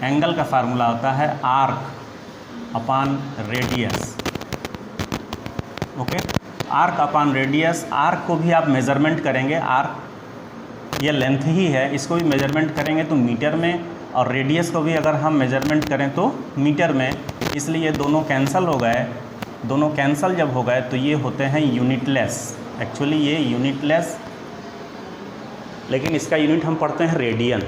Angle का formula होता है arc upon radius. Okay, arc upon radius. Arc को भी आप मेज़रमेंट करेंगे, आर्क ये लेंथ ही है, इसको भी मेज़रमेंट करेंगे तो मीटर में, और रेडियस को भी अगर हम मेज़रमेंट करें तो मीटर में। इसलिए दोनों कैंसिल हो गए। दोनों कैंसिल जब हो गए तो ये होते हैं यूनिटलेस। एक्चुअली ये यूनिटलेस, लेकिन इसका यूनिट हम पढ़ते हैं रेडियन।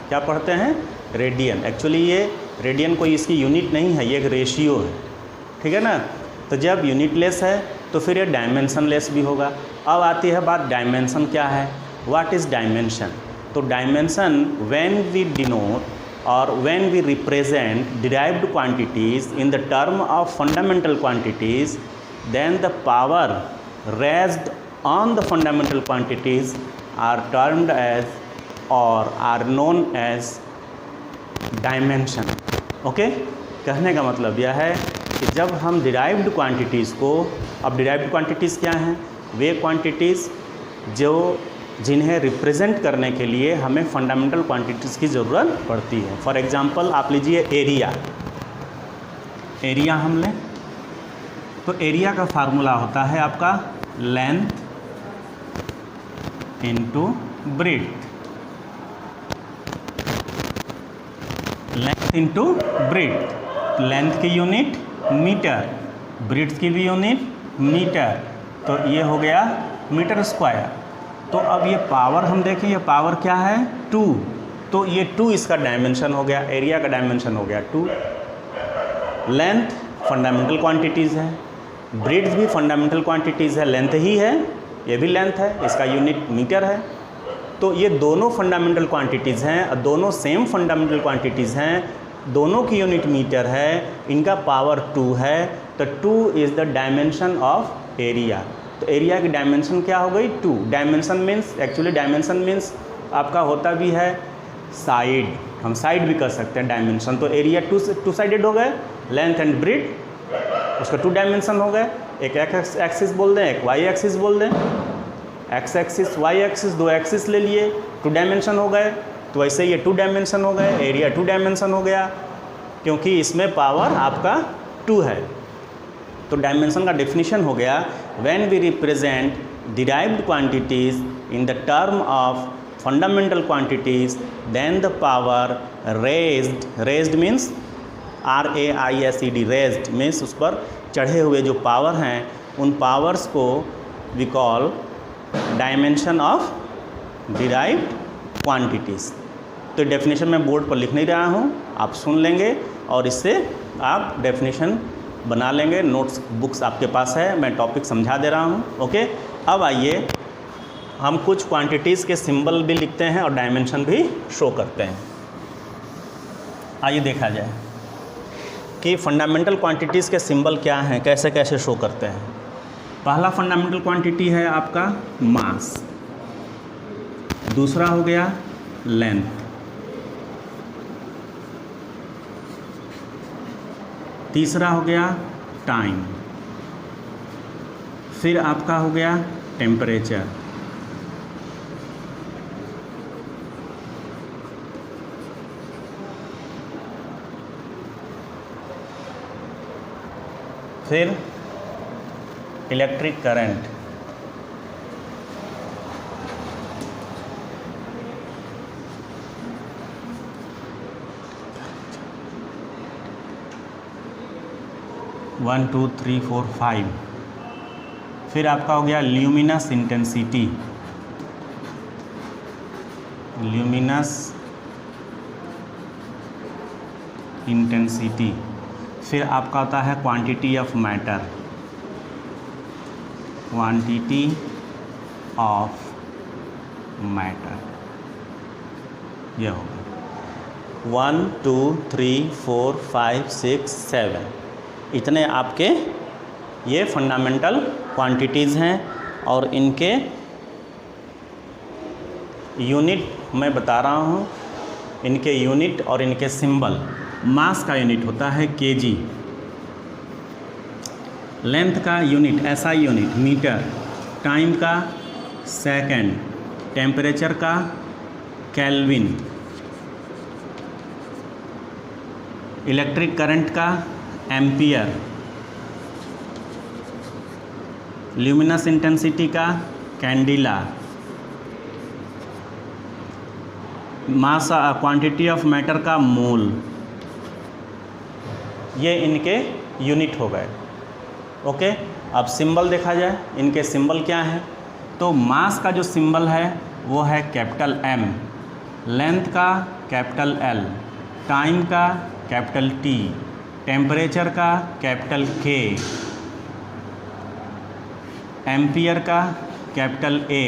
क्या पढ़ते हैं? रेडियन। एक्चुअली ये रेडियन कोई इसकी यूनिट नहीं है, ये एक रेशियो है, ठीक है ना। तो जब यूनिटलेस है तो फिर ये डायमेंशनलेस भी होगा। अब आती है बात डायमेंशन क्या है, व्हाट इज़ डायमेंशन। तो dimension when we denote or when we represent derived quantities in the term of fundamental quantities, then the power raised on the fundamental quantities are termed as or are known as dimension. Okay, कहने का मतलब यह है कि जब हम derived quantities को, अब डिराइव्ड क्वांटिटीज़ क्या हैं? वे क्वांटिटीज़ जो जिन्हें रिप्रेजेंट करने के लिए हमें फंडामेंटल क्वांटिटीज़ की ज़रूरत पड़ती है। फॉर एग्जांपल आप लीजिए एरिया। एरिया हम लें तो एरिया का फार्मूला होता है आपका length into breadth. Length into breadth. Length की यूनिट मीटर, ब्रेड्थ की भी यूनिट मीटर, तो ये हो गया मीटर स्क्वायर। तो अब ये पावर हम देखें, ये पावर क्या है? 2। तो ये 2 इसका डायमेंशन हो गया, एरिया का डायमेंशन हो गया 2। लेंथ फंडामेंटल क्वांटिटीज़ है, ब्रेड्थ भी फंडामेंटल क्वांटिटीज़ है, लेंथ ही है, ये भी लेंथ है, इसका यूनिट मीटर है। तो ये दोनों फंडामेंटल क्वांटिटीज़ हैं, दोनों सेम फंडामेंटल क्वांटिटीज़ हैं, दोनों की यूनिट मीटर है, इनका पावर 2 है। तो 2 is the dimension of area. तो एरिया की डायमेंशन क्या हो गई? 2। Dimension means, actually dimension means आपका होता भी है साइड, हम साइड भी कर सकते हैं डायमेंशन। तो एरिया 2 साइडेड हो गए, लेंथ एंड ब्रेड्थ, उसका 2 डायमेंशन हो गए। एक एक्स एक्सिस बोल दें, एक वाई एक्सिस बोल दें। X axis, Y axis, 2 axis ले लिए, 2 डायमेंशन हो गए। तो वैसे ये 2 डायमेंशन हो गए, एरिया 2 डायमेंशन हो गया, क्योंकि इसमें पावर आपका 2 है। तो डायमेंशन का डेफिनेशन हो गया, when we represent derived quantities in the term of fundamental quantities, then the power raised means RAISED, raised means उस पर चढ़े हुए जो पावर हैं, उन पावर्स को we call dimension of derived quantities. तो डेफिनेशन मैं बोर्ड पर लिख नहीं रहा हूँ, आप सुन लेंगे और इससे आप डेफिनेशन बना लेंगे। नोट्स बुक्स आपके पास है, मैं टॉपिक समझा दे रहा हूँ। ओके, अब आइए हम कुछ क्वांटिटीज़ के सिंबल भी लिखते हैं और डायमेंशन भी शो करते हैं। आइए देखा जाए कि फंडामेंटल क्वांटिटीज़ के सिंबल क्या हैं, कैसे कैसे शो करते हैं। पहला फंडामेंटल क्वांटिटी है आपका मास, दूसरा हो गया लेंथ, तीसरा हो गया टाइम, फिर आपका हो गया टेम्परेचर, फिर electric current, one two three four 5, फिर आपका हो गया ल्यूमिनस इंटेंसिटी, ल्यूमिनस इंटेंसिटी, फिर आपका होता है quantity of matter, quantity of matter, ये होगा 1 2 3 4 5 6 7, इतने आपके ये फंडामेंटल क्वांटिटीज़ हैं। और इनके यूनिट मैं बता रहा हूँ, इनके यूनिट और इनके सिंबल। मास का यूनिट होता है kg, लेंथ का unit SI unit metre, time का सेकंड, टेम्परेचर का केल्विन, इलेक्ट्रिक करंट का एम्पियर, ल्यूमिनस इंटेंसिटी का candela, mass quantity of matter का मोल, ये इनके यूनिट हो गए। ओके, अब सिंबल देखा जाए, इनके सिंबल क्या हैं। तो मास का जो सिंबल है वो है कैपिटल M, लेंथ का कैपिटल L, टाइम का कैपिटल T, टेम्परेचर का कैपिटल K, एम्पियर का कैपिटल A,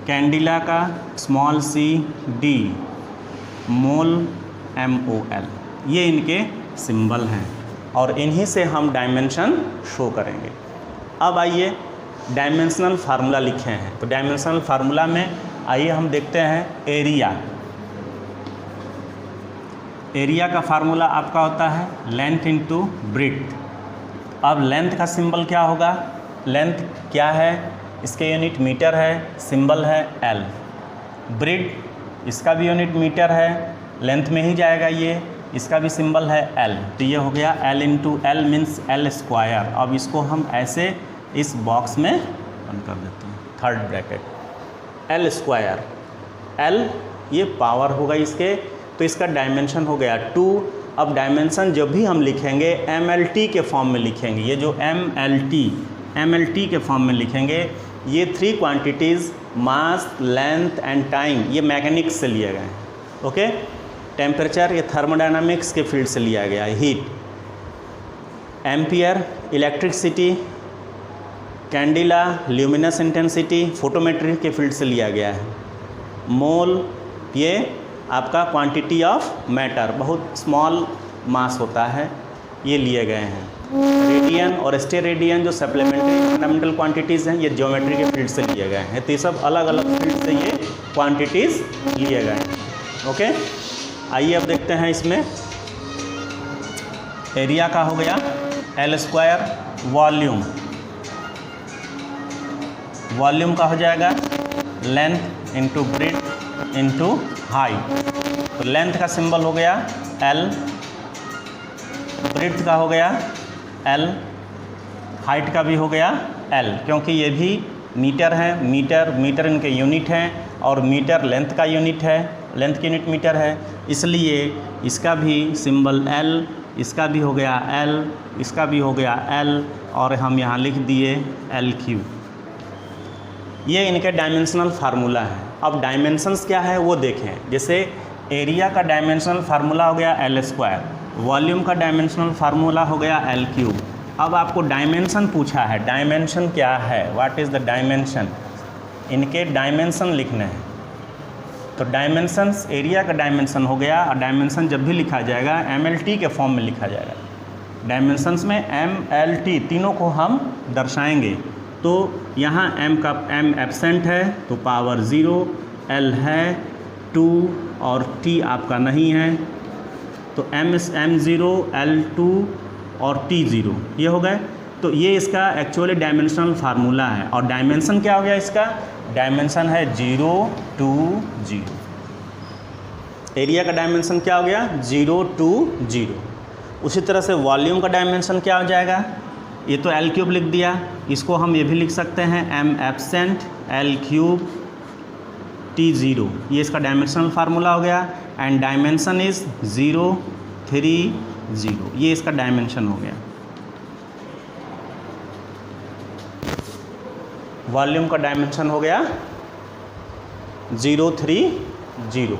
कैंडिला का स्मॉल c, D, मोल MOL। ये इनके सिंबल हैं और इन्हीं से हम डायमेंशन शो करेंगे। अब आइए डायमेंशनल फार्मूला लिखे हैं, तो डायमेंशनल फार्मूला में आइए हम देखते हैं एरिया। एरिया का फार्मूला आपका होता है लेंथ इंटू ब्रेड्थ। अब लेंथ का सिंबल क्या होगा, लेंथ क्या है, इसके यूनिट मीटर है, सिंबल है L। ब्रेड्थ इसका भी यूनिट मीटर है, लेंथ में ही जाएगा ये, इसका भी सिंबल है L। तो ये हो गया L into L means L square. अब इसको हम ऐसे इस बॉक्स में बंद कर देते हैं, third bracket L square. L ये पावर होगा इसके, तो इसका डायमेंशन हो गया 2। अब डायमेंशन जब भी हम लिखेंगे MLT के फॉर्म में लिखेंगे, ये जो MLT के फॉर्म में लिखेंगे। ये 3 quantities mass, length and time ये मैकेनिक्स से लिए गए हैं। ओके, टेम्परेचर ये थर्मोडायनामिक्स के फील्ड से लिया गया है, heat. Ampere electricity, candela luminous intensity photometry के फील्ड से लिया गया है। मोल ये आपका क्वांटिटी ऑफ मैटर, बहुत स्मॉल मास होता है, ये लिए गए हैं। रेडियन और स्टेरेडियन जो सप्लीमेंट्री फंडामेंटल क्वांटिटीज़ हैं, ये ज्योमेट्री के फील्ड से लिए गए हैं। तो ये सब अलग अलग फील्ड से ये क्वांटिटीज़ लिए गए हैं। ओके, आइए अब देखते हैं इसमें एरिया का हो गया L स्क्वायर, वॉल्यूम का हो जाएगा length into breadth into height. तो लेंथ का सिंबल हो गया L, ब्रेड्थ का हो गया L, हाइट का भी हो गया L, क्योंकि ये भी मीटर है, मीटर इनके यूनिट हैं और मीटर लेंथ का यूनिट है, लेंथ की यूनिट मीटर है, इसलिए इसका भी सिंबल L, इसका भी हो गया L, इसका भी हो गया L और हम यहाँ लिख दिए LQ। ये इनके डायमेंशनल फार्मूला है। अब डायमेंशंस क्या है वो देखें। जैसे एरिया का डायमेंशनल फार्मूला हो गया L स्क्वायर, वॉल्यूम का डायमेंशनल फार्मूला हो गया LQ। अब आपको डायमेंशन पूछा है, डायमेंशन क्या है, व्हाट इज़ द डायमेंशन, इनके डायमेंशन लिखने हैं। तो डायमेंशंस, एरिया का डायमेंशन हो गया और डायमेंशन जब भी लिखा जाएगा MLT के फॉर्म में लिखा जाएगा। डायमेंशंस में MLT तीनों को हम दर्शाएंगे। तो यहाँ M एब्सेंट है तो पावर 0, L है 2 और T आपका नहीं है, तो M0, L2 और T0 ये हो गए। तो ये इसका एक्चुअली डायमेंशनल फार्मूला है। और डायमेंशन क्या हो गया इसका, डायमेंशन है 0 2 0। एरिया का डायमेंशन क्या हो गया 0 2 0। उसी तरह से वॉल्यूम का डायमेंशन क्या हो जाएगा, ये तो L क्यूब लिख दिया, इसको हम ये भी लिख सकते हैं M absent L cube T0, ये इसका डायमेंशनल फार्मूला हो गया। एंड डायमेंशन इज़ 0 3 0, ये इसका डायमेंशन हो गया। वॉल्यूम का डायमेंशन हो गया 0 3 0,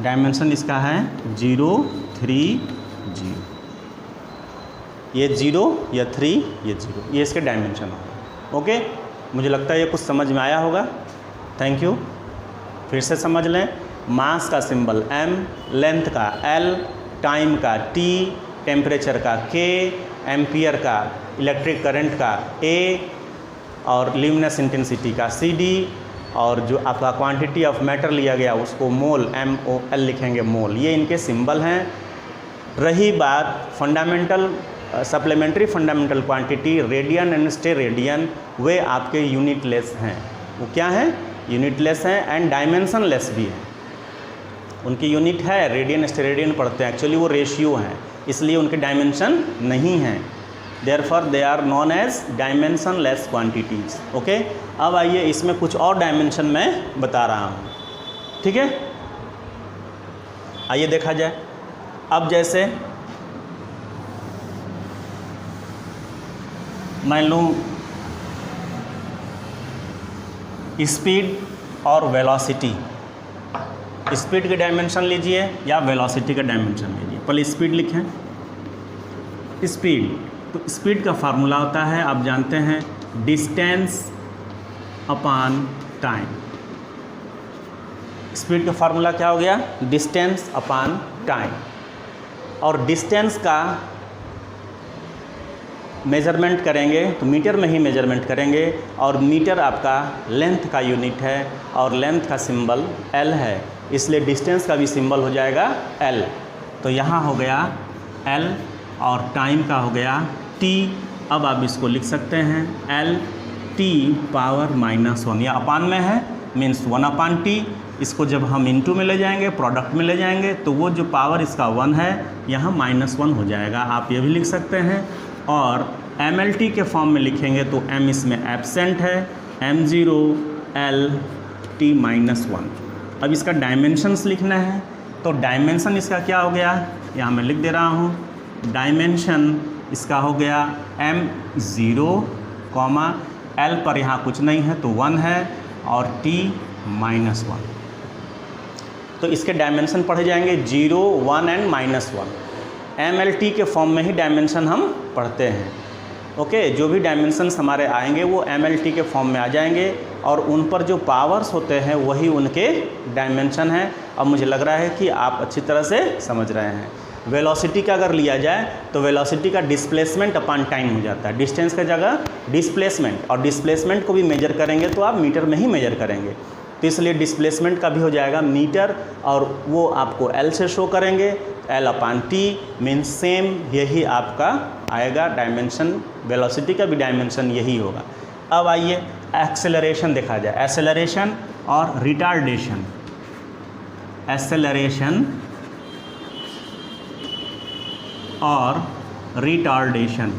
डायमेंशन इसका है 0 3 0, ये 0 या 3 ये 0, ये इसके डायमेंशन होगा। ओके, मुझे लगता है ये कुछ समझ में आया होगा। Thank you. फिर से समझ लें, मास का सिंबल M, लेंथ का L, टाइम का T, टेम्परेचर का K, एम्पियर का इलेक्ट्रिक करंट का A और ल्यूमिनस इंटेंसिटी का CD, और जो आपका क्वांटिटी ऑफ मैटर लिया गया उसको मोल MOL लिखेंगे, मोल। ये इनके सिंबल हैं। रही बात fundamental supplementary fundamental quantity radian and steradian, वे आपके यूनिटलेस हैं। वो क्या हैं, यूनिटलेस हैं एंड डायमेंशनलेस भी हैं। उनकी यूनिट है रेडियन स्टेरेडियन पढ़ते हैं, एक्चुअली वो रेशियो हैं, इसलिए उनके डायमेंशन नहीं हैं। Therefore they are non as dimensionless quantities. Okay, अब आइए इसमें कुछ और डायमेंशन मैं बता रहा हूँ, ठीक है। आइए देखा जाए। अब जैसे मान लूँ स्पीड और वेलोसिटी, स्पीड के डायमेंशन लीजिए या वेलोसिटी का डायमेंशन लीजिए। पहले स्पीड लिखें। स्पीड, तो स्पीड का फार्मूला होता है, आप जानते हैं, डिस्टेंस अपॉन टाइम। स्पीड का फार्मूला क्या हो गया? Distance upon time. और डिस्टेंस का मेज़रमेंट करेंगे तो मीटर में ही मेज़रमेंट करेंगे, और मीटर आपका लेंथ का यूनिट है और लेंथ का सिंबल L है, इसलिए डिस्टेंस का भी सिंबल हो जाएगा L। तो यहाँ हो गया L और टाइम का हो गया T। अब आप इसको लिख सकते हैं LT पावर -1, या अपान में है मीन्स 1/T। इसको जब हम इनटू में ले जाएंगे, प्रोडक्ट में ले जाएंगे, तो वो जो पावर इसका 1 है यहाँ -1 हो जाएगा। आप ये भी लिख सकते हैं। और MLT के फॉर्म में लिखेंगे तो M इसमें एब्सेंट है, M0 LT -1। अब इसका डायमेंशंस लिखना है, तो डायमेंशन इसका क्या हो गया, यहाँ मैं लिख दे रहा हूँ। डायमेंशन इसका हो गया M0, L पर यहाँ कुछ नहीं है तो 1 है, और T -1। तो इसके डायमेंशन पढ़े जाएंगे 0, 1 एंड -1। MLT के फॉर्म में ही डायमेंशन हम पढ़ते हैं। ओके, जो भी डायमेंशंस हमारे आएंगे वो MLT के फॉर्म में आ जाएंगे, और उन पर जो पावर्स होते हैं वही उनके डायमेंशन हैं। अब मुझे लग रहा है कि आप अच्छी तरह से समझ रहे हैं। वेलोसिटी का अगर लिया जाए तो वेलोसिटी का डिस्प्लेसमेंट अपॉन टाइम हो जाता है, डिस्टेंस का जगह डिस्प्लेसमेंट, और डिस्प्लेसमेंट को भी मेजर करेंगे तो आप मीटर में ही मेजर करेंगे, तो इसलिए डिस्प्लेसमेंट का भी हो जाएगा मीटर, और वो आपको L से शो करेंगे। L/T मीन्स सेम, यही आपका आएगा डायमेंशन। वेलोसिटी का भी डायमेंशन यही होगा। अब आइए एक्सेलरेशन देखा जाए, एक्सेलरेशन और रिटार्डेशन। एक्सेलरेशन और रिटार्डेशन।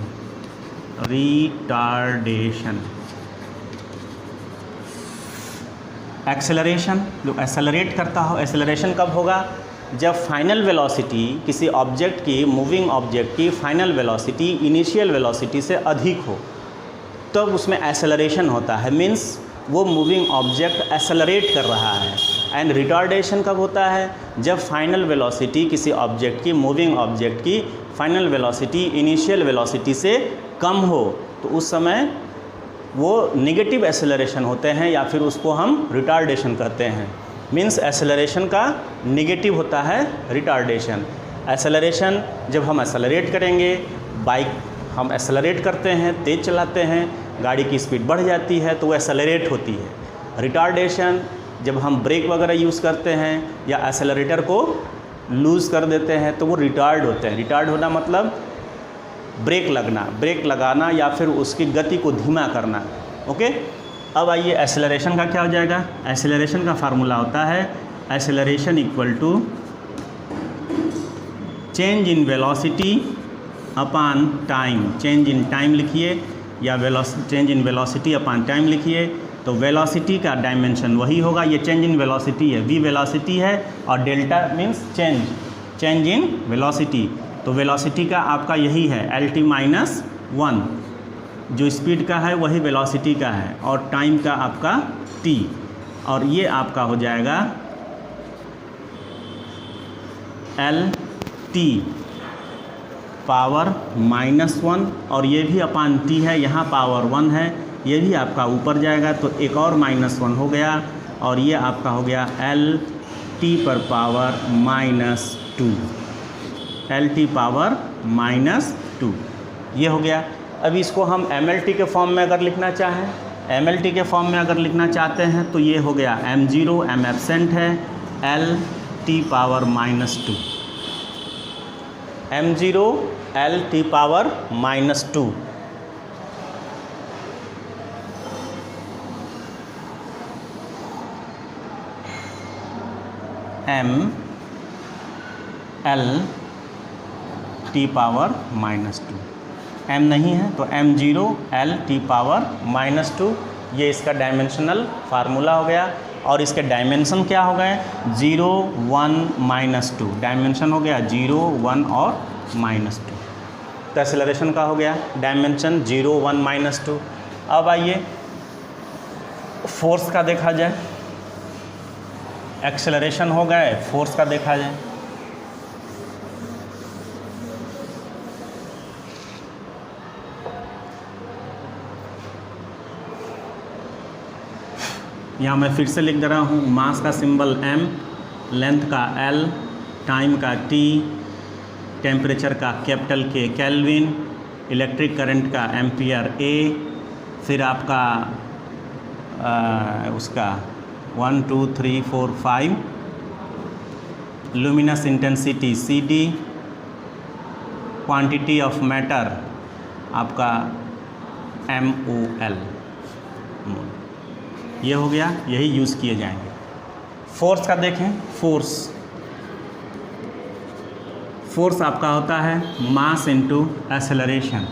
एक्सेलरेशन, जो एक्सेलरेट करता हो, एक्सेलरेशन कब होगा? जब फाइनल वेलोसिटी किसी ऑब्जेक्ट की, मूविंग ऑब्जेक्ट की फाइनल वेलोसिटी इनिशियल वेलोसिटी से अधिक हो, तब तो उसमें एक्सेलरेशन होता है, मीन्स वो मूविंग ऑब्जेक्ट एक्सेलरेट कर रहा है। एंड रिटार्डेशन कब होता है? जब फाइनल वेलोसिटी किसी ऑब्जेक्ट की, मूविंग ऑब्जेक्ट की फाइनल वेलोसिटी इनिशियल वेलोसिटी से कम हो, तो उस समय वो नेगेटिव एक्सेलरेशन होते हैं, या फिर उसको हम रिटार्डेशन कहते हैं। मीन्स एक्सेलरेशन का नेगेटिव होता है रिटार्डेशन। एक्सेलरेशन जब हम एक्सेलरेट करेंगे, बाइक हम एक्सेलरेट करते हैं, तेज़ चलाते हैं, गाड़ी की स्पीड बढ़ जाती है तो वो एक्सेलरेट होती है। रिटार्डेशन जब हम ब्रेक वगैरह यूज़ करते हैं या एक्सेलरेटर को लूज़ कर देते हैं तो वो रिटार्ड होते हैं। रिटार्ड होना मतलब ब्रेक लगना, ब्रेक लगाना या फिर उसकी गति को धीमा करना। ओके, अब आइए एक्सेलरेशन का क्या हो जाएगा? एक्सेलरेशन का फार्मूला होता है acceleration equal to change in velocity upon time. Change in time लिखिए या change in velocity upon time लिखिए, तो वेलोसिटी का डायमेंशन वही होगा। ये चेंज इन वेलोसिटी है, v वेलोसिटी है, और delta means change in velocity. तो वेलोसिटी का आपका यही है LT -1, जो स्पीड का है वही वेलोसिटी का है, और टाइम का आपका T, और ये आपका हो जाएगा LT पावर -1, और ये भी अपॉन T है, यहाँ पावर 1 है, ये भी आपका ऊपर जाएगा तो एक और -1 हो गया, और ये आपका हो गया LT पर पावर -2, LT पावर -2, ये हो गया। अभी इसको हम MLT के फॉर्म में अगर लिखना चाहें, MLT के फॉर्म में अगर लिखना चाहते हैं तो ये हो गया M0, M एब्सेंट है, LT power -2, M0 LT power -2। M L T power -2, m नहीं है तो m0 l t पावर -2, ये इसका डायमेंशनल फार्मूला हो गया। और इसके डायमेंशन क्या हो गए? 0 1 -2, डायमेंशन हो गया 0 1 और -2। तो एक्सेलरेशन का हो गया डायमेंशन 0 1 -2। अब आइए फोर्स का देखा जाए। एक्सेलरेशन हो गए, फोर्स का देखा जाए। यहाँ मैं फिर से लिख दे रहा हूँ, मास का सिंबल m, लेंथ का l, टाइम का t, टेम्परेचर का capital K kelvin, electric current का एम्पियर A, फिर आपका उसका 1 2 3 4 5, luminous intensity CD, quantity of matter आपका MOL, ये हो गया, यही यूज़ किए जाएंगे। फोर्स का देखें, फोर्स आपका होता है मास इनटू एक्सेलरेशन।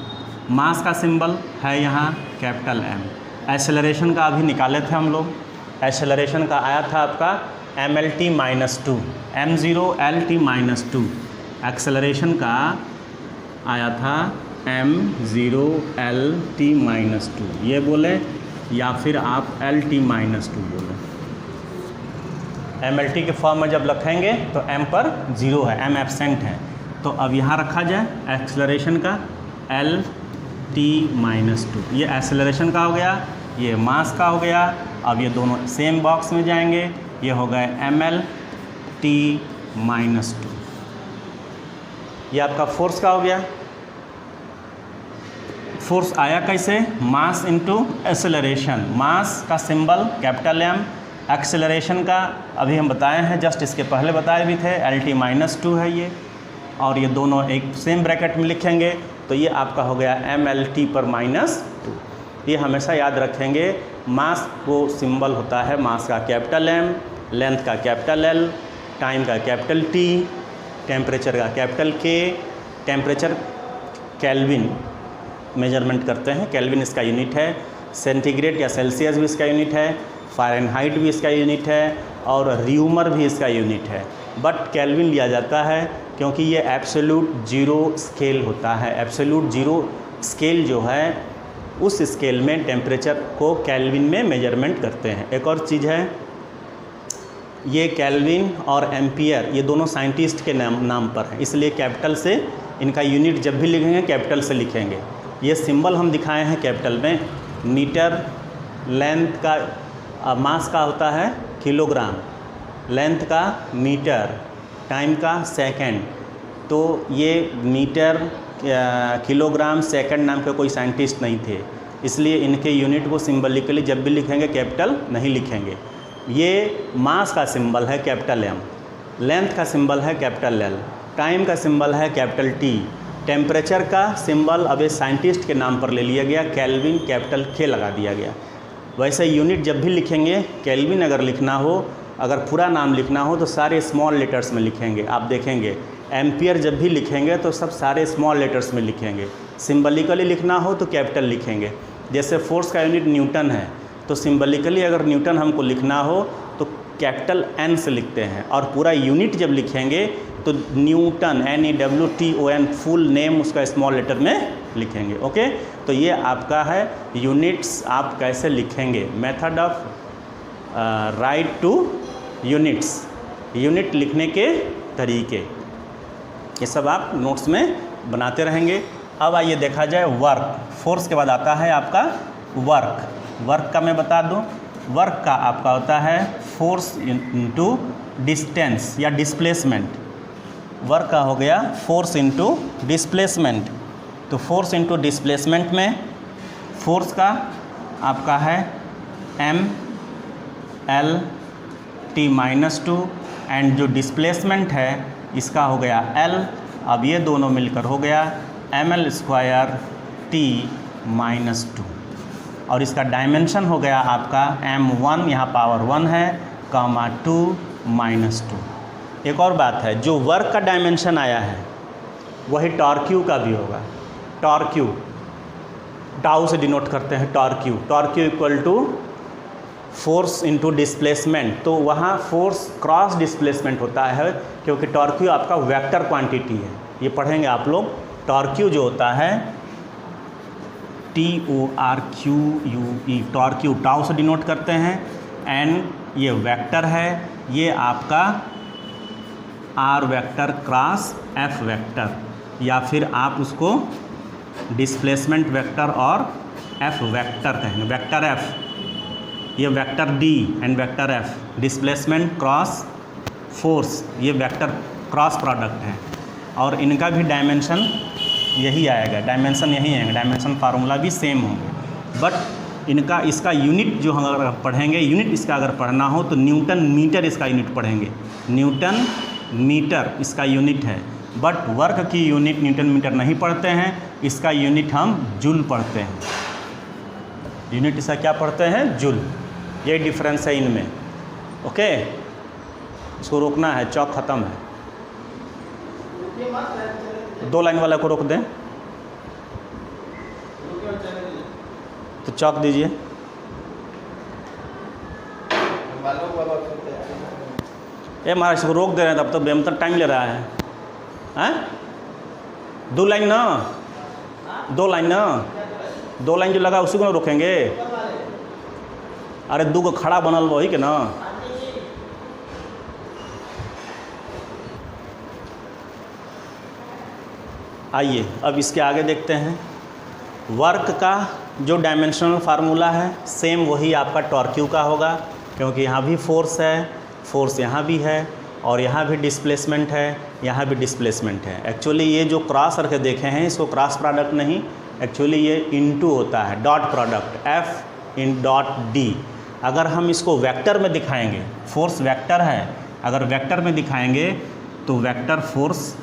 मास का सिंबल है यहाँ कैपिटल M। एक्सेलरेशन का अभी निकाले थे हम लोग, एक्सेलरेशन का आया था आपका mlt -2, m0 lt -2। एक्सेलरेशन का आया था m0 lt -2, ये बोले या फिर आप lt -2 बोले। mlt के फॉर्म में जब रखेंगे तो m पर 0 है, m एब्सेंट है। तो अब यहाँ रखा जाए एक्सेलरेशन का lt -2, ये एक्सेलरेशन का हो गया, ये मास का हो गया। अब ये दोनों सेम बॉक्स में जाएंगे, ये हो गए mlt -2। ये आपका फोर्स का हो गया। फोर्स आया कैसे? Mass into acceleration. मास का सिंबल कैपिटल M, एक्सेलरेशन का अभी हम बताए हैं, जस्ट इसके पहले बताए भी थे, lt -2 है ये। और ये दोनों एक सेम ब्रैकेट में लिखेंगे तो ये आपका हो गया mlt पर -2। ये हमेशा याद रखेंगे, मास को सिंबल होता है मास का कैपिटल M, लेंथ का कैपिटल L, टाइम का कैपिटल T, टेम्परेचर का capital K। Temperature kelvin measurement करते हैं, केल्विन इसका यूनिट है। सेंटीग्रेड या सेल्सियस भी इसका यूनिट है, फ़ारेनहाइट भी इसका यूनिट है, और र्यूमर भी इसका यूनिट है। बट केल्विन लिया जाता है क्योंकि ये एब्सोल्यूट जीरो स्केल होता है। एब्सोल्यूट जीरो स्केल जो है, उस स्केल में टेम्परेचर को केल्विन में मेजरमेंट करते हैं। एक और चीज़ है, ये केल्विन और एम्पियर ये दोनों साइंटिस्ट के नाम पर है, इसलिए कैपिटल से इनका यूनिट जब भी लिखेंगे कैपिटल से लिखेंगे। ये सिंबल हम दिखाए हैं कैपिटल में। मीटर, लेंथ का मास का होता है किलोग्राम, लेंथ का मीटर, टाइम का सेकंड। तो ये मीटर, किलोग्राम, सेकंड नाम के कोई साइंटिस्ट नहीं थे, इसलिए इनके यूनिट को सिंबलिकली जब भी लिखेंगे कैपिटल नहीं लिखेंगे। ये मास का सिंबल है कैपिटल M, लेंथ का सिंबल है कैपिटल L, टाइम का सिंबल है कैपिटल T, टेम्परेचर का सिंबल अब एक साइंटिस्ट के नाम पर ले लिया गया, केल्विन कैपिटल K लगा दिया गया। वैसे यूनिट जब भी लिखेंगे, केल्विन अगर लिखना हो, अगर पूरा नाम लिखना हो तो सारे स्मॉल लेटर्स में लिखेंगे। आप देखेंगे एम्पियर जब भी लिखेंगे तो सब सारे स्मॉल लेटर्स में लिखेंगे। सिंबलिकली लिखना हो तो कैपिटल लिखेंगे। जैसे फोर्स का यूनिट न्यूटन है, तो सिंबलिकली अगर न्यूटन हमको लिखना हो तो कैपिटल N से लिखते हैं, और पूरा यूनिट जब लिखेंगे तो न्यूटन NEWTON फुल नेम उसका स्मॉल लेटर में लिखेंगे। ओके, तो ये आपका है यूनिट्स आप कैसे लिखेंगे, method of right two units, unit लिखने के तरीके, ये सब आप नोट्स में बनाते रहेंगे। अब आइए देखा जाए वर्क। फोर्स के बाद आता है आपका वर्क। वर्क का मैं बता दूं, वर्क का आपका होता है फोर्स इनटू डिस्टेंस या डिस्प्लेसमेंट। वर्क का हो गया फोर्स इनटू डिस्प्लेसमेंट। तो फोर्स इनटू डिस्प्लेसमेंट में फोर्स का आपका है mL-T-2 एंड जो डिस्प्लेसमेंट है इसका हो गया L। अब ये दोनों मिलकर हो गया mL²T-2 और इसका डायमेंशन हो गया आपका m1, यहाँ पावर 1 है, 2 -2। एक और बात है, जो वर्क का डायमेंशन आया है वही टॉर्क क्यू का भी होगा। टॉर्क क्यू टाउ से डिनोट करते हैं, torque Q equal to force into displacement. तो वहाँ फोर्स क्रॉस डिस्प्लेसमेंट होता है, क्योंकि टॉर्क क्यू आपका वेक्टर क्वांटिटी है। ये पढ़ेंगे आप लोग। टॉर्क क्यू जो होता है TORQUE, टॉर्क क्यू टाउ से डिनोट करते हैं, एंड ये वेक्टर है, ये आपका R vector cross F vector, या फिर आप उसको डिस्प्लेसमेंट वेक्टर और F वेक्टर कहेंगे। वेक्टर F, ये vector D and vector F, displacement cross force, ये वेक्टर क्रॉस प्रोडक्ट है, और इनका भी डायमेंशन यही आएगा, डायमेंशन यही आएगा, डायमेंशन फार्मूला भी सेम होंगे। बट इनका इसका यूनिट जो हम अगर पढ़ेंगे, यूनिट इसका अगर पढ़ना हो तो न्यूटन मीटर इसका यूनिट पढ़ेंगे। न्यूटन मीटर इसका यूनिट है, बट वर्क की यूनिट न्यूटन मीटर नहीं पढ़ते हैं, इसका यूनिट हम जूल पढ़ते हैं। यूनिट इसका क्या पढ़ते हैं? जूल। ये डिफरेंस है इनमें। ओके, इसको रोकना है, चौक ख़त्म है। 2 लाइन वाला को रोक दें तो चौक दीजिए। ये महाराज इसको रोक दे रहे हैं, तब तो बेमतर टाइम ले रहा है। हैं? 2 लाइन ना, 2 लाइन ना, 2 लाइन जो लगा उसी को ना रोकेंगे। अरे 2 को खड़ा बनल वही के ना। आइए अब इसके आगे देखते हैं। वर्क का जो डायमेंशनल फार्मूला है सेम वही आपका टॉर्क क्यू का होगा, क्योंकि यहाँ भी फोर्स है, फोर्स यहाँ भी है, और यहाँ भी डिस्प्लेसमेंट है, यहाँ भी डिस्प्लेसमेंट है। एक्चुअली ये जो क्रॉस करके देखे हैं इसको क्रॉस प्रोडक्ट नहीं, एक्चुअली ये इनटू होता है, dot product F in dot D। अगर हम इसको वेक्टर में दिखाएंगे, फोर्स वेक्टर है, अगर वेक्टर में दिखाएंगे तो वेक्टर फोर्स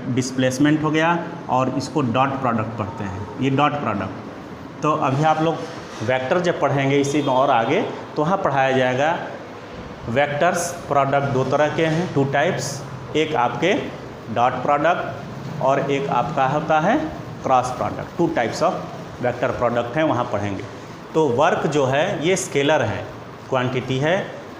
डिस्प्लेसमेंट हो गया, और इसको डॉट प्रोडक्ट पढ़ते हैं, ये डॉट प्रोडक्ट। तो अभी आप लोग वेक्टर जब पढ़ेंगे इसी में और आगे, तो वहाँ पढ़ाया जाएगा वेक्टर्स प्रोडक्ट 2 तरह के हैं, 2 टाइप्स। एक आपके डॉट प्रोडक्ट और एक आपका होता है cross product. 2 types of vector product हैं, वहाँ पढ़ेंगे। तो वर्क जो है ये स्केलर है, क्वांटिटी है,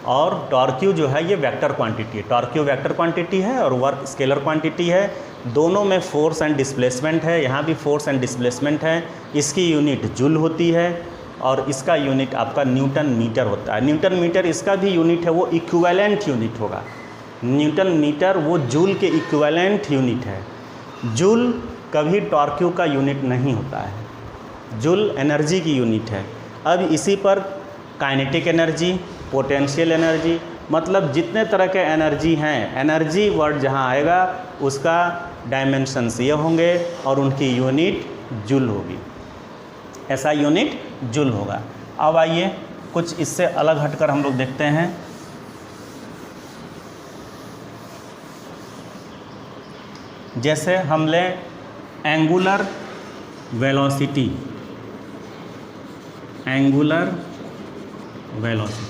और टॉर्क क्यू जो है ये वेक्टर क्वांटिटी है। टॉर्क क्यू वेक्टर क्वांटिटी है और वर्क स्केलर क्वांटिटी है। दोनों में फोर्स एंड डिस्प्लेसमेंट है, यहाँ भी फोर्स एंड डिस्प्लेसमेंट है। इसकी यूनिट जूल होती है और इसका यूनिट आपका न्यूटन मीटर होता है। न्यूटन मीटर इसका भी यूनिट है, वो इक्विवेलेंट यूनिट होगा। न्यूटन मीटर वो जूल के इक्विवेलेंट यूनिट है। जूल कभी टॉर्क क्यू का यूनिट नहीं होता है, जूल एनर्जी की यूनिट है। अब इसी पर काइनेटिक एनर्जी, पोटेंशियल एनर्जी, मतलब जितने तरह के एनर्जी हैं, एनर्जी वर्ड जहाँ आएगा उसका डायमेंशंस ये होंगे और उनकी यूनिट जूल होगी। ऐसा यूनिट जूल होगा। अब आइए कुछ इससे अलग हटकर हम लोग देखते हैं। जैसे हम लें angular velocity, angular velocity,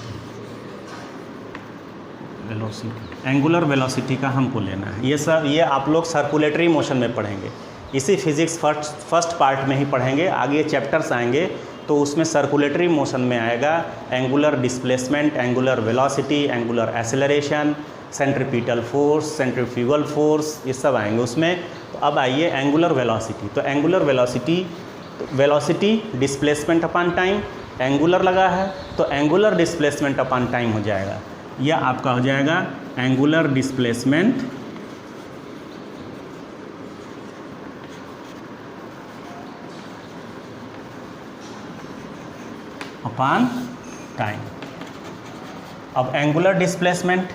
angular velocity का हमको लेना है। ये सब ये आप लोग सर्कुलेटरी मोशन में पढ़ेंगे, इसी फिजिक्स फर्स्ट पार्ट में ही पढ़ेंगे। आगे चैप्टर्स आएंगे तो उसमें सर्कुलेटरी मोशन में आएगा angular displacement, angular velocity, angular acceleration, centripetal force, centrifugal force, ये सब आएंगे उसमें। तो अब आइए एंगुलर वेलोसिटी। तो angular velocity, velocity displacement upon time, angular लगा है तो एंगुलर डिस्प्लेसमेंट अपॉन टाइम हो जाएगा। यह आपका हो जाएगा एंगुलर डिस्प्लेसमेंट अपॉन टाइम। अब एंगुलर डिस्प्लेसमेंट,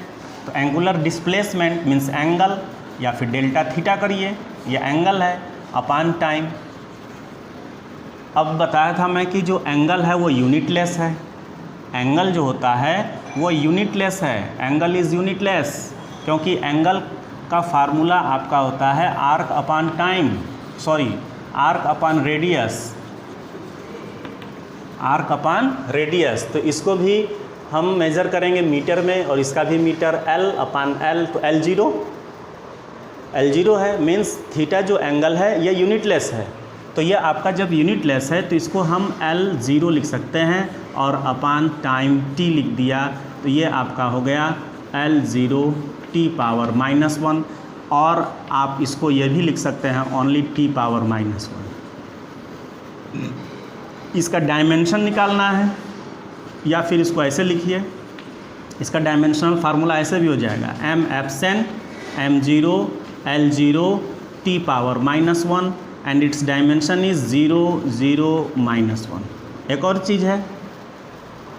तो एंगुलर डिस्प्लेसमेंट मीन्स एंगल, या फिर डेल्टा थीटा करिए, ये एंगल है, अपॉन टाइम। अब बताया था मैं कि जो एंगल है वो यूनिटलेस है। एंगल जो होता है वो यूनिटलेस है, एंगल इज़ यूनिटलेस, क्योंकि एंगल का फार्मूला आपका होता है arc upon time, sorry arc upon radius, arc upon radius. तो इसको भी हम मेज़र करेंगे मीटर में और इसका भी मीटर L/L, तो L0 है, मीन्स थीटा जो एंगल है ये यूनिटलेस है। तो ये आपका जब यूनिटलेस है तो इसको हम L0 लिख सकते हैं और अपान टाइम t लिख दिया, तो ये आपका हो गया L0 t पावर -1, और आप इसको ये भी लिख सकते हैं ओनली t पावर -1। इसका डायमेंशन निकालना है, या फिर इसको ऐसे लिखिए, इसका डायमेंशनल फार्मूला ऐसे भी हो जाएगा m absent m0 L0 t power -1 and it's dimension is 0 0 -1। एक और चीज़ है,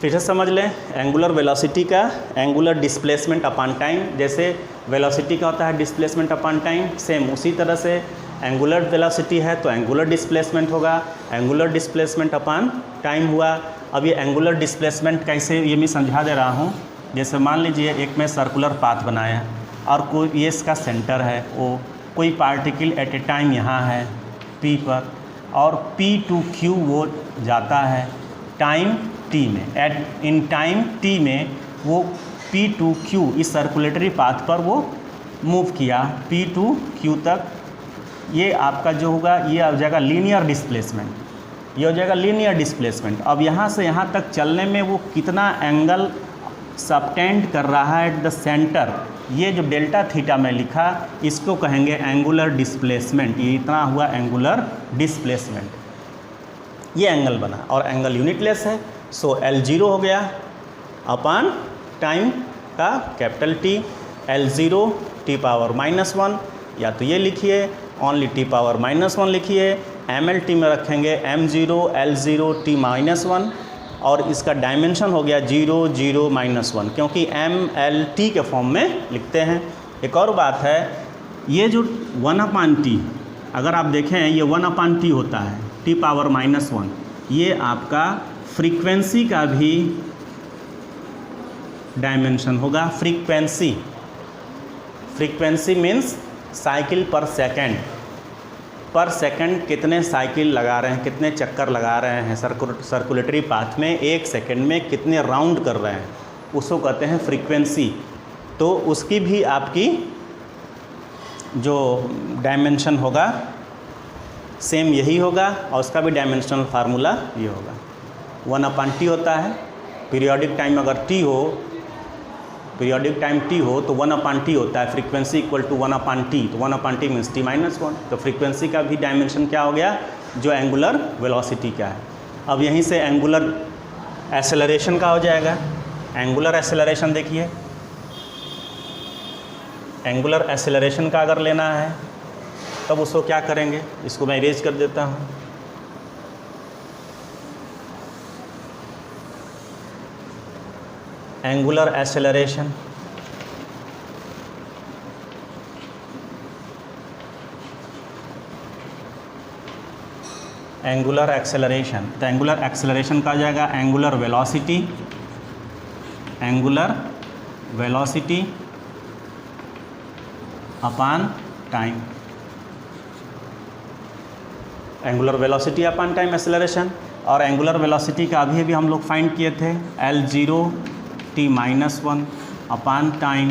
फिर से समझ लें, एंगुलर वेलोसिटी का एंगुलर डिस्प्लेसमेंट अपॉन टाइम, जैसे वेलोसिटी का होता है डिस्प्लेसमेंट अपॉन टाइम, सेम उसी तरह से एंगुलर वेलोसिटी है तो एंगुलर डिस्प्लेसमेंट होगा, एंगुलर डिस्प्लेसमेंट अपॉन टाइम हुआ। अब ये एंगुलर डिस्प्लेसमेंट कैसे, ये मैं समझा दे रहा हूँ। जैसे मान लीजिए एक में सर्कुलर पाथ बनाया और कोई ये इसका सेंटर है, वो कोई पार्टिकल एट ए टाइम यहाँ है P पर, और P to Q वो जाता है टाइम T में, इन टाइम T में वो P to Q इस सर्कुलेटरी पाथ पर वो मूव किया P to Q तक। ये आपका जो होगा ये आ जाएगा लीनियर डिस्प्लेसमेंट, ये हो जाएगा लीनियर डिस्प्लेसमेंट। अब यहाँ से यहाँ तक चलने में वो कितना एंगल सबटेंड कर रहा है एट द सेंटर, ये जो डेल्टा थीटा में लिखा इसको कहेंगे एंगुलर डिस्प्लेसमेंट। ये इतना हुआ एंगुलर डिस्प्लेसमेंट, ये एंगल बना और एंगल यूनिटलेस है, सो L0 हो गया अपॉन टाइम का capital T, L0 t power -1, या तो ये लिखिए ओनली t पावर -1 लिखिए, MLT में रखेंगे m0 L0 t -1, और इसका डायमेंशन हो गया 0 0 -1, क्योंकि MLT के फॉर्म में लिखते हैं। एक और बात है, ये जो 1/t अगर आप देखें ये 1/t होता है t पावर -1, ये आपका फ्रीक्वेंसी का भी डायमेंशन होगा। फ्रीक्वेंसी मीन्स साइकिल पर सेकंड कितने साइकिल लगा रहे हैं, कितने चक्कर लगा रहे हैं सर्कुलेटरी पाथ में, एक सेकंड में कितने राउंड कर रहे हैं, उसको कहते हैं फ्रीक्वेंसी। तो उसकी भी आपकी जो डायमेंशन होगा सेम यही होगा, और उसका भी डायमेंशनल फार्मूला ये होगा 1/t होता है। पीरियोडिक टाइम अगर t हो, पीरियोडिक टाइम t हो तो 1/t होता है, फ्रीक्वेंसी इक्वल टू 1/t, तो 1/t मीन्स t -1। तो फ्रीक्वेंसी का भी डायमेंशन क्या हो गया, जो एंगुलर वेलोसिटी का है। अब यहीं से एंगुलर एक्सेलरेशन का हो जाएगा। एंगुलर एक्सेलरेशन देखिए, एंगुलर एक्सेलरेशन का अगर लेना है तब उसको क्या करेंगे, इसको मैं इरेज कर देता हूँ। एंगुलर एक्सेलरेशन, एंगुलर एक्सेलरेशन, तो एंगुलर एक्सेलरेशन का हो जाएगा angular velocity upon time, angular velocity upon time acceleration. और एंगुलर वेलोसिटी का अभी हम लोग फाइंड किए थे L0 t -1 अपॉन टाइम,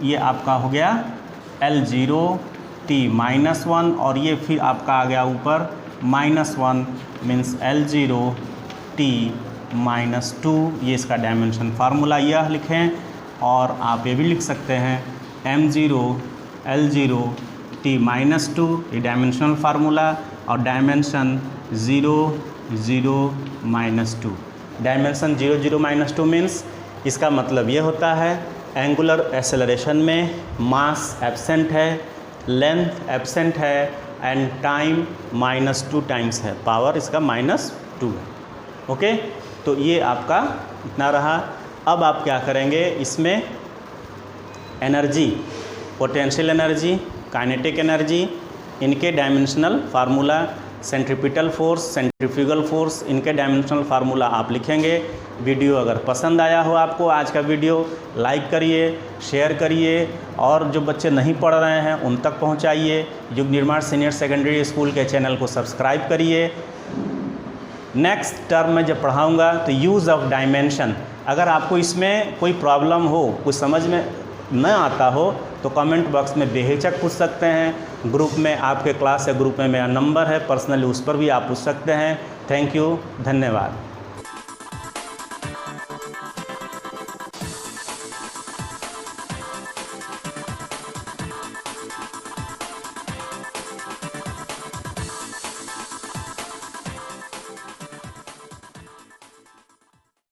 ये आपका हो गया L0 t -1, और ये फिर आपका आ गया ऊपर -1 मीन्स L0 t -2। ये इसका डायमेंशन फार्मूला यह लिखें, और आप ये भी लिख सकते हैं m0 L0 t -2, ये डायमेंशनल फार्मूला, और डायमेंशन 0 0 -2। डायमेंशन 0 0 -2 मीन्स इसका मतलब ये होता है एंगुलर एक्सेलरेशन में मास एब्सेंट है, लेंथ एब्सेंट है, एंड टाइम -2 टाइम्स है, पावर इसका -2 है। ओके, तो ये आपका इतना रहा। अब आप क्या करेंगे, इसमें energy, potential energy, kinetic energy, इनके dimensional formula, centripetal force, centrifugal force, इनके डायमेंशनल फार्मूला आप लिखेंगे। वीडियो अगर पसंद आया हो आपको आज का वीडियो, लाइक करिए, शेयर करिए, और जो बच्चे नहीं पढ़ रहे हैं उन तक पहुंचाइए। युग निर्माण सीनियर सेकेंडरी स्कूल के चैनल को सब्सक्राइब करिए। नेक्स्ट टर्म में जब पढ़ाऊंगा तो यूज़ ऑफ डायमेंशन, अगर आपको इसमें कोई प्रॉब्लम हो, कुछ समझ में न आता हो तो कमेंट बॉक्स में बेहिचक पूछ सकते हैं। ग्रुप में, आपके क्लास या ग्रुप में मेरा नंबर है, पर्सनली उस पर भी आप पूछ सकते हैं। थैंक यू, धन्यवाद।